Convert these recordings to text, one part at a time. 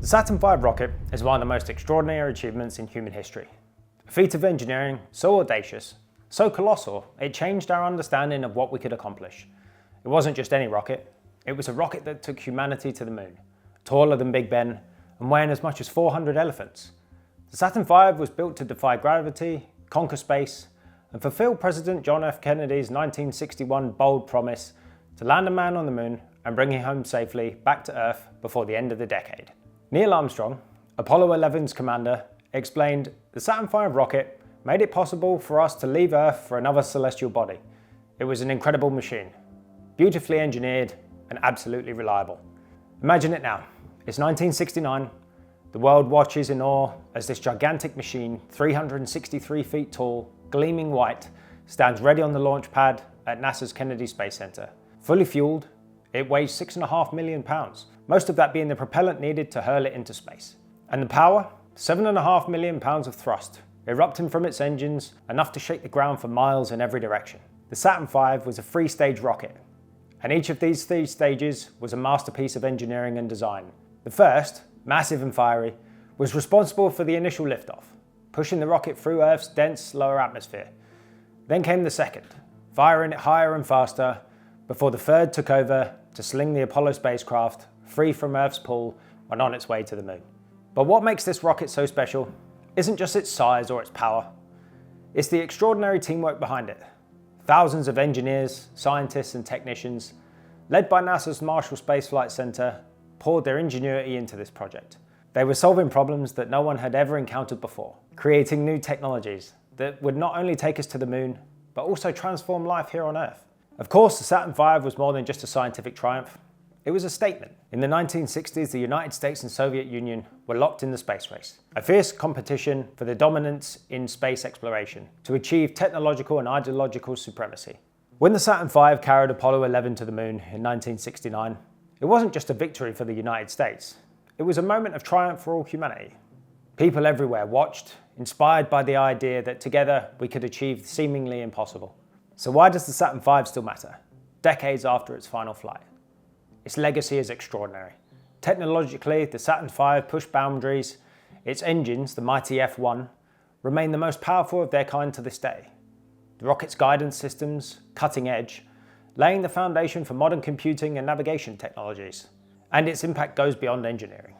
The Saturn V rocket is one of the most extraordinary achievements in human history. A feat of engineering so audacious, so colossal, it changed our understanding of what we could accomplish. It wasn't just any rocket, it was a rocket that took humanity to the moon, taller than Big Ben and weighing as much as 400 elephants. The Saturn V was built to defy gravity, conquer space, and fulfill President John F. Kennedy's 1961 bold promise to land a man on the moon and bring him home safely back to Earth before the end of the decade. Neil Armstrong, Apollo 11's commander, explained the Saturn V rocket made it possible for us to leave Earth for another celestial body. It was an incredible machine, beautifully engineered and absolutely reliable. Imagine it now. It's 1969. The world watches in awe as this gigantic machine, 363 feet tall, gleaming white, stands ready on the launch pad at NASA's Kennedy Space Center. Fully fueled, it weighs 6.5 million pounds, most of that being the propellant needed to hurl it into space. And the power? 7.5 million pounds of thrust, erupting from its engines, enough to shake the ground for miles in every direction. The Saturn V was a three-stage rocket, and each of these three stages was a masterpiece of engineering and design. The first, massive and fiery, was responsible for the initial liftoff, pushing the rocket through Earth's dense lower atmosphere. Then came the second, firing it higher and faster, before the third took over to sling the Apollo spacecraft free from Earth's pull when on its way to the moon. But what makes this rocket so special isn't just its size or its power, it's the extraordinary teamwork behind it. Thousands of engineers, scientists and technicians, led by NASA's Marshall Space Flight Center, poured their ingenuity into this project. They were solving problems that no one had ever encountered before, creating new technologies that would not only take us to the moon, but also transform life here on Earth. Of course, the Saturn V was more than just a scientific triumph. It was a statement. In the 1960s, the United States and Soviet Union were locked in the space race, a fierce competition for the dominance in space exploration to achieve technological and ideological supremacy. When the Saturn V carried Apollo 11 to the moon in 1969, it wasn't just a victory for the United States. It was a moment of triumph for all humanity. People everywhere watched, inspired by the idea that together we could achieve the seemingly impossible. So why does the Saturn V still matter, decades after its final flight? Its legacy is extraordinary. Technologically, the Saturn V pushed boundaries. Its engines, the mighty F1, remain the most powerful of their kind to this day. The rocket's guidance systems, cutting edge, laying the foundation for modern computing and navigation technologies. And its impact goes beyond engineering.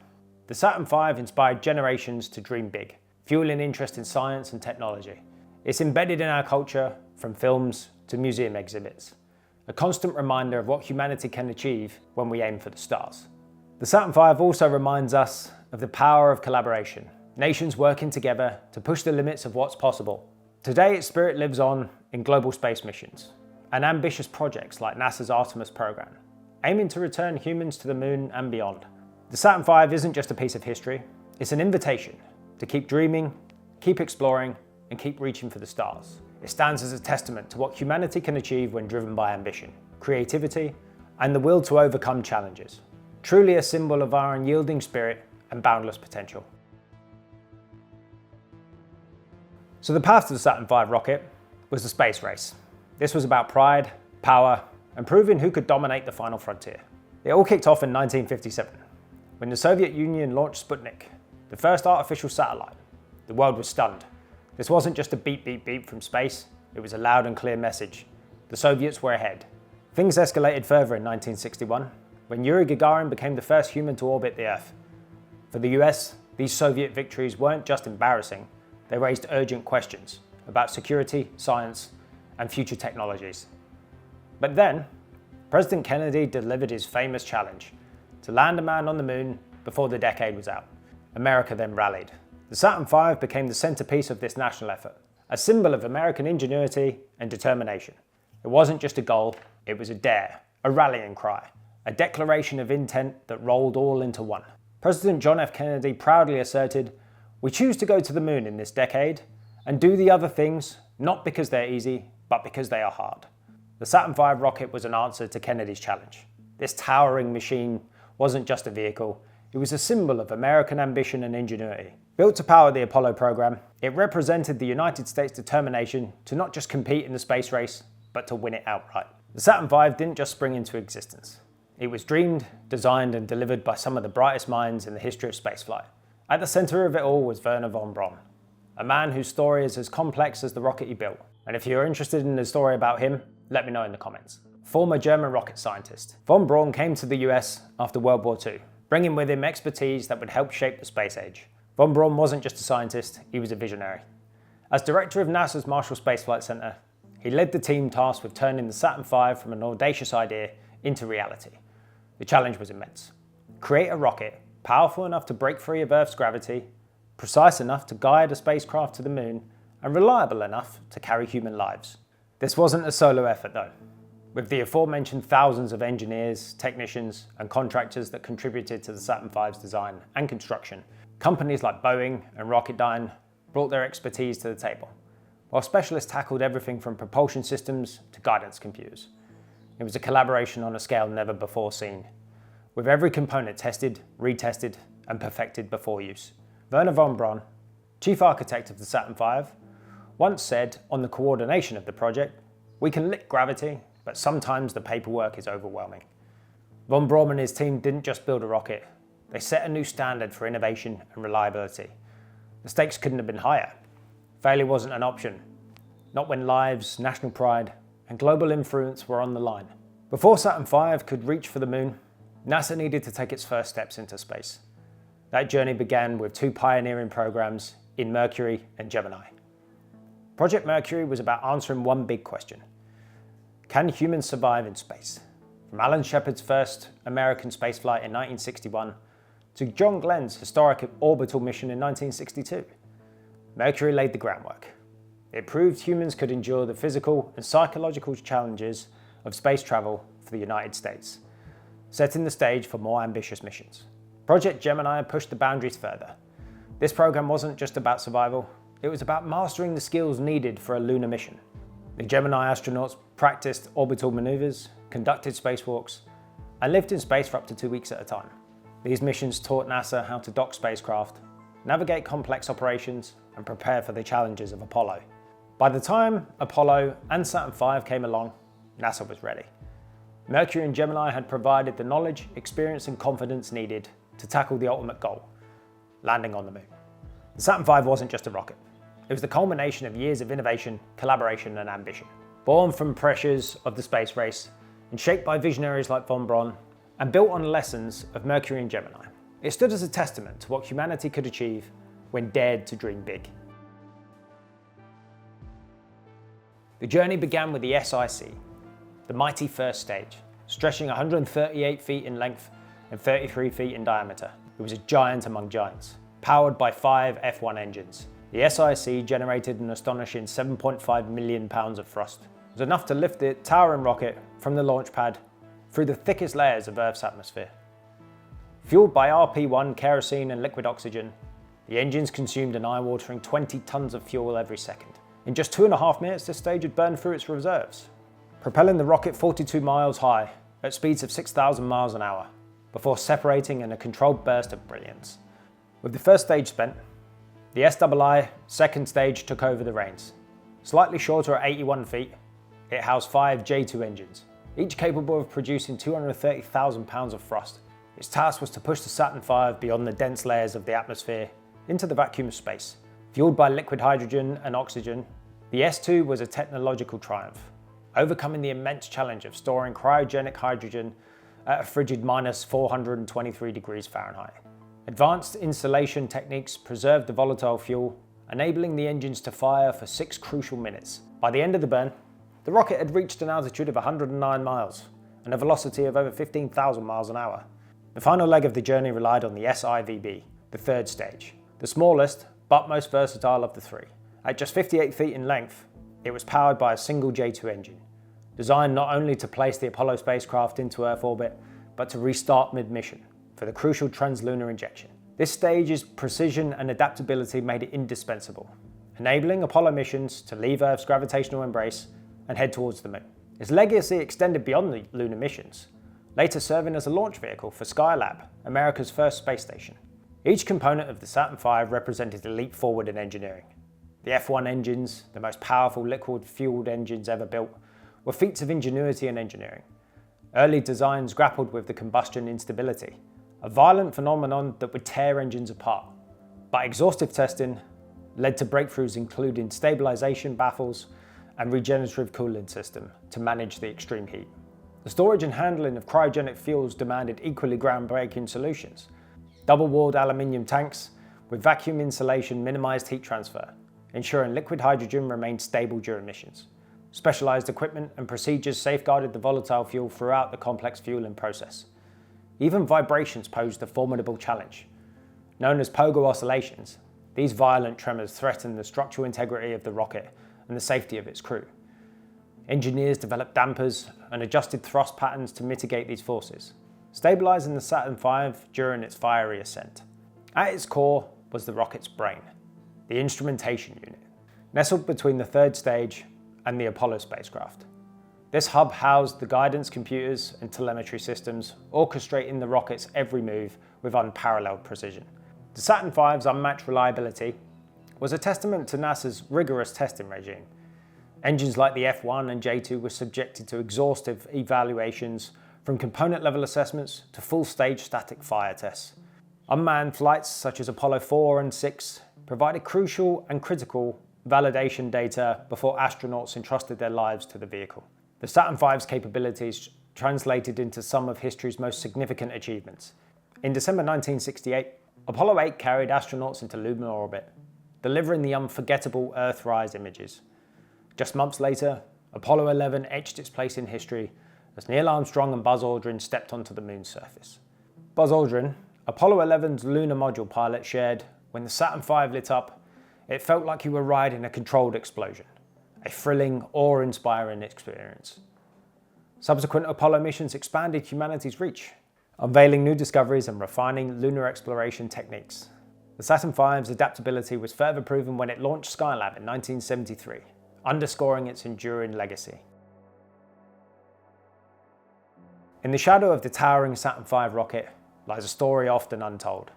The Saturn V inspired generations to dream big, fueling interest in science and technology. It's embedded in our culture, from films to museum exhibits, a constant reminder of what humanity can achieve when we aim for the stars. The Saturn V also reminds us of the power of collaboration, nations working together to push the limits of what's possible. Today, its spirit lives on in global space missions and ambitious projects like NASA's Artemis program, aiming to return humans to the moon and beyond. The Saturn V isn't just a piece of history, it's an invitation to keep dreaming, keep exploring, and keep reaching for the stars. It stands as a testament to what humanity can achieve when driven by ambition, creativity, and the will to overcome challenges. Truly a symbol of our unyielding spirit and boundless potential. So the path to the Saturn V rocket was the space race. This was about pride, power, and proving who could dominate the final frontier. It all kicked off in 1957, when the Soviet Union launched Sputnik, the first artificial satellite. The world was stunned. This wasn't just a beep, beep, beep from space, it was a loud and clear message. The Soviets were ahead. Things escalated further in 1961, when Yuri Gagarin became the first human to orbit the Earth. For the US, these Soviet victories weren't just embarrassing, they raised urgent questions about security, science, and future technologies. But then, President Kennedy delivered his famous challenge to land a man on the moon before the decade was out. America then rallied. The Saturn V became the centerpiece of this national effort, a symbol of American ingenuity and determination. It wasn't just a goal, it was a dare, a rallying cry, a declaration of intent that rolled all into one. President John F. Kennedy proudly asserted, "We choose to go to the moon in this decade and do the other things, not because they're easy, but because they are hard." The Saturn V rocket was an answer to Kennedy's challenge. This towering machine wasn't just a vehicle, it was a symbol of American ambition and ingenuity. Built to power the Apollo program, it represented the United States' determination to not just compete in the space race, but to win it outright. The Saturn V didn't just spring into existence. It was dreamed, designed and delivered by some of the brightest minds in the history of spaceflight. At the centre of it all was Wernher von Braun, a man whose story is as complex as the rocket he built. And if you're interested in the story about him, let me know in the comments. Former German rocket scientist, von Braun came to the US after World War II, bringing with him expertise that would help shape the space age. Von Braun wasn't just a scientist, he was a visionary. As director of NASA's Marshall Space Flight Center, he led the team tasked with turning the Saturn V from an audacious idea into reality. The challenge was immense. Create a rocket powerful enough to break free of Earth's gravity, precise enough to guide a spacecraft to the moon, and reliable enough to carry human lives. This wasn't a solo effort though. With the aforementioned thousands of engineers, technicians, and contractors that contributed to the Saturn V's design and construction, companies like Boeing and Rocketdyne brought their expertise to the table, while specialists tackled everything from propulsion systems to guidance computers. It was a collaboration on a scale never before seen, with every component tested, retested, and perfected before use. Wernher von Braun, chief architect of the Saturn V, once said on the coordination of the project, "We can lick gravity, but sometimes the paperwork is overwhelming." Von Braun and his team didn't just build a rocket, they set a new standard for innovation and reliability. The stakes couldn't have been higher. Failure wasn't an option, not when lives, national pride, and global influence were on the line. Before Saturn V could reach for the moon, NASA needed to take its first steps into space. That journey began with two pioneering programs in Mercury and Gemini. Project Mercury was about answering one big question: can humans survive in space? From Alan Shepard's first American spaceflight in 1961 to John Glenn's historic orbital mission in 1962, Mercury laid the groundwork. It proved humans could endure the physical and psychological challenges of space travel for the United States, setting the stage for more ambitious missions. Project Gemini pushed the boundaries further. This program wasn't just about survival, it was about mastering the skills needed for a lunar mission. The Gemini astronauts practiced orbital maneuvers, conducted spacewalks, and lived in space for up to 2 weeks at a time. These missions taught NASA how to dock spacecraft, navigate complex operations, and prepare for the challenges of Apollo. By the time Apollo and Saturn V came along, NASA was ready. Mercury and Gemini had provided the knowledge, experience, and confidence needed to tackle the ultimate goal: landing on the moon. The Saturn V wasn't just a rocket. It was the culmination of years of innovation, collaboration, and ambition. Born from pressures of the space race and shaped by visionaries like von Braun, and built on lessons of Mercury and Gemini, it stood as a testament to what humanity could achieve when dared to dream big. The journey began with the S-IC, the mighty first stage, stretching 138 feet in length and 33 feet in diameter. It was a giant among giants, powered by 5 F1 engines. The S-IC generated an astonishing 7.5 million pounds of thrust. It was enough to lift the towering rocket from the launch pad through the thickest layers of Earth's atmosphere. Fueled by RP1 kerosene and liquid oxygen, the engines consumed an eye-watering 20 tons of fuel every second. In just 2.5 minutes, this stage had burned through its reserves, propelling the rocket 42 miles high at speeds of 6,000 miles an hour, before separating in a controlled burst of brilliance. With the first stage spent, the SII second stage took over the reins. Slightly shorter at 81 feet, it housed 5 J2 engines, each capable of producing 230,000 pounds of thrust. Its task was to push the Saturn V beyond the dense layers of the atmosphere into the vacuum of space. Fueled by liquid hydrogen and oxygen, the S2 was a technological triumph, overcoming the immense challenge of storing cryogenic hydrogen at a frigid minus 423 degrees Fahrenheit. Advanced insulation techniques preserved the volatile fuel, enabling the engines to fire for 6 crucial minutes. By the end of the burn, the rocket had reached an altitude of 109 miles and a velocity of over 15,000 miles an hour. The final leg of the journey relied on the S-IVB, the third stage, the smallest but most versatile of the three. At just 58 feet in length, it was powered by a single J2 engine, designed not only to place the Apollo spacecraft into Earth orbit, but to restart mid-mission for the crucial translunar injection. This stage's precision and adaptability made it indispensable, enabling Apollo missions to leave Earth's gravitational embrace and head towards the moon. Its legacy extended beyond the lunar missions, later serving as a launch vehicle for Skylab, America's first space station. Each component of the Saturn V represented a leap forward in engineering. The F1 engines, the most powerful liquid-fueled engines ever built, were feats of ingenuity and engineering. Early designs grappled with the combustion instability, a violent phenomenon that would tear engines apart. But exhaustive testing led to breakthroughs including stabilization baffles and regenerative cooling system to manage the extreme heat. The storage and handling of cryogenic fuels demanded equally groundbreaking solutions. Double-walled aluminium tanks with vacuum insulation minimized heat transfer, ensuring liquid hydrogen remained stable during missions. Specialized equipment and procedures safeguarded the volatile fuel throughout the complex fueling process. Even vibrations posed a formidable challenge. Known as pogo oscillations, these violent tremors threatened the structural integrity of the rocket and the safety of its crew. Engineers developed dampers and adjusted thrust patterns to mitigate these forces, stabilizing the Saturn V during its fiery ascent. At its core was the rocket's brain, the instrumentation unit, nestled between the third stage and the Apollo spacecraft. This hub housed the guidance computers and telemetry systems, orchestrating the rocket's every move with unparalleled precision. The Saturn V's unmatched reliability was a testament to NASA's rigorous testing regime. Engines like the F1 and J2 were subjected to exhaustive evaluations, from component level assessments to full stage static fire tests. Unmanned flights such as Apollo 4 and 6 provided crucial and critical validation data before astronauts entrusted their lives to the vehicle. The Saturn V's capabilities translated into some of history's most significant achievements. In December 1968, Apollo 8 carried astronauts into lunar orbit, delivering the unforgettable Earthrise images. Just months later, Apollo 11 etched its place in history as Neil Armstrong and Buzz Aldrin stepped onto the moon's surface. Buzz Aldrin, Apollo 11's lunar module pilot, shared, "When the Saturn V lit up, it felt like you were riding a controlled explosion. A thrilling, awe-inspiring experience." Subsequent Apollo missions expanded humanity's reach, unveiling new discoveries and refining lunar exploration techniques. The Saturn V's adaptability was further proven when it launched Skylab in 1973, underscoring its enduring legacy. In the shadow of the towering Saturn V rocket lies a story often untold.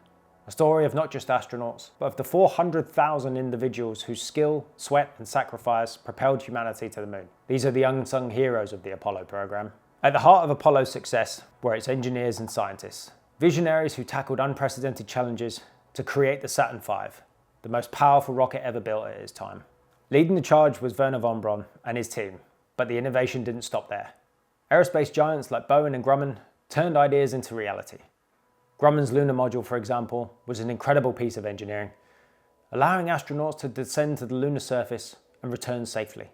A story of not just astronauts, but of the 400,000 individuals whose skill, sweat, and sacrifice propelled humanity to the moon. These are the unsung heroes of the Apollo program. At the heart of Apollo's success were its engineers and scientists, visionaries who tackled unprecedented challenges to create the Saturn V, the most powerful rocket ever built at its time. Leading the charge was Wernher von Braun and his team, but the innovation didn't stop there. Aerospace giants like Boeing and Grumman turned ideas into reality. Grumman's lunar module, for example, was an incredible piece of engineering, allowing astronauts to descend to the lunar surface and return safely.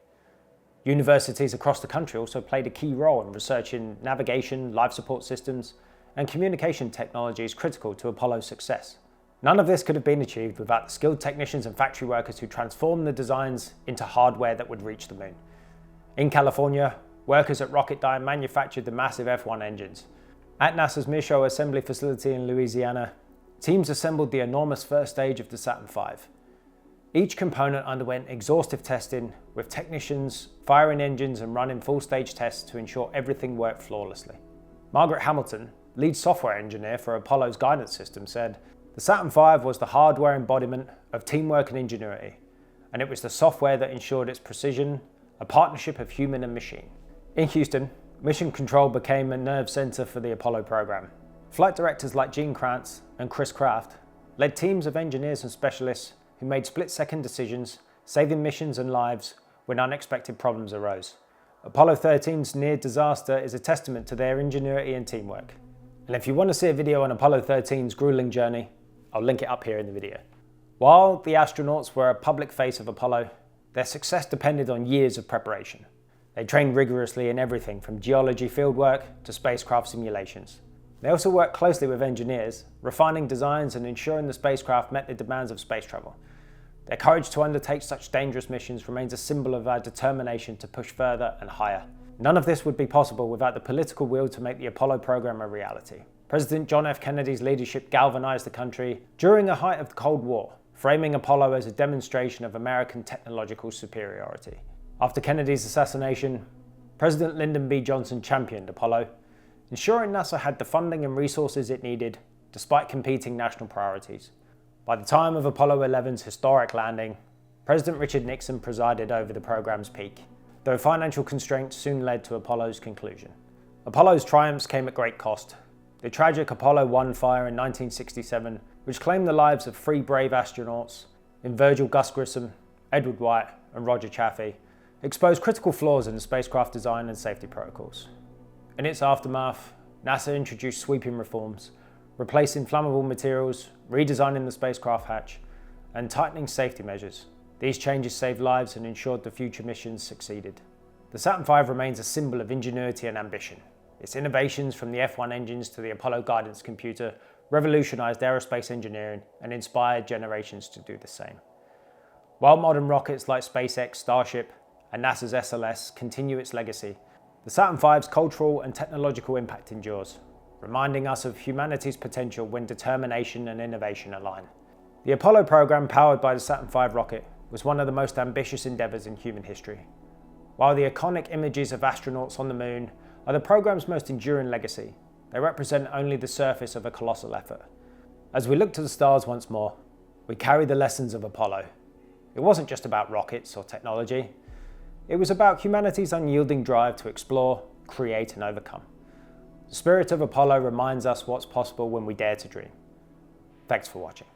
Universities across the country also played a key role in researching navigation, life support systems, and communication technologies critical to Apollo's success. None of this could have been achieved without the skilled technicians and factory workers who transformed the designs into hardware that would reach the moon. In California, workers at Rocketdyne manufactured the massive F1 engines. At NASA's Michoud assembly facility in Louisiana, teams assembled the enormous first stage of the Saturn V. Each component underwent exhaustive testing, with technicians firing engines and running full-stage tests to ensure everything worked flawlessly. Margaret Hamilton, lead software engineer for Apollo's guidance system, said, "The Saturn V was the hardware embodiment of teamwork and ingenuity, and it was the software that ensured its precision, a partnership of human and machine." In Houston, Mission Control became a nerve center for the Apollo program. Flight directors like Gene Kranz and Chris Kraft led teams of engineers and specialists who made split-second decisions, saving missions and lives when unexpected problems arose. Apollo 13's near disaster is a testament to their ingenuity and teamwork. And if you want to see a video on Apollo 13's grueling journey, I'll link it up here in the video. While the astronauts were a public face of Apollo, their success depended on years of preparation. They trained rigorously in everything from geology fieldwork to spacecraft simulations. They also worked closely with engineers, refining designs and ensuring the spacecraft met the demands of space travel. Their courage to undertake such dangerous missions remains a symbol of our determination to push further and higher. None of this would be possible without the political will to make the Apollo program a reality. President John F. Kennedy's leadership galvanized the country during the height of the Cold War, framing Apollo as a demonstration of American technological superiority. After Kennedy's assassination, President Lyndon B. Johnson championed Apollo, ensuring NASA had the funding and resources it needed despite competing national priorities. By the time of Apollo 11's historic landing, President Richard Nixon presided over the program's peak, though financial constraints soon led to Apollo's conclusion. Apollo's triumphs came at great cost. The tragic Apollo 1 fire in 1967, which claimed the lives of 3 brave astronauts in Virgil Gus Grissom, Edward White, and Roger Chaffee, exposed critical flaws in the spacecraft design and safety protocols. In its aftermath, NASA introduced sweeping reforms, replacing flammable materials, redesigning the spacecraft hatch, and tightening safety measures. These changes saved lives and ensured the future missions succeeded. The Saturn V remains a symbol of ingenuity and ambition. Its innovations, from the F1 engines to the Apollo guidance computer, revolutionized aerospace engineering and inspired generations to do the same. While modern rockets like SpaceX, Starship, and NASA's SLS continue its legacy, the Saturn V's cultural and technological impact endures, reminding us of humanity's potential when determination and innovation align. The Apollo program, powered by the Saturn V rocket, was one of the most ambitious endeavors in human history. While the iconic images of astronauts on the moon are the program's most enduring legacy, they represent only the surface of a colossal effort. As we look to the stars once more, we carry the lessons of Apollo. It wasn't just about rockets or technology. It was about humanity's unyielding drive to explore, create, and overcome. The spirit of Apollo reminds us what's possible when we dare to dream. Thanks for watching.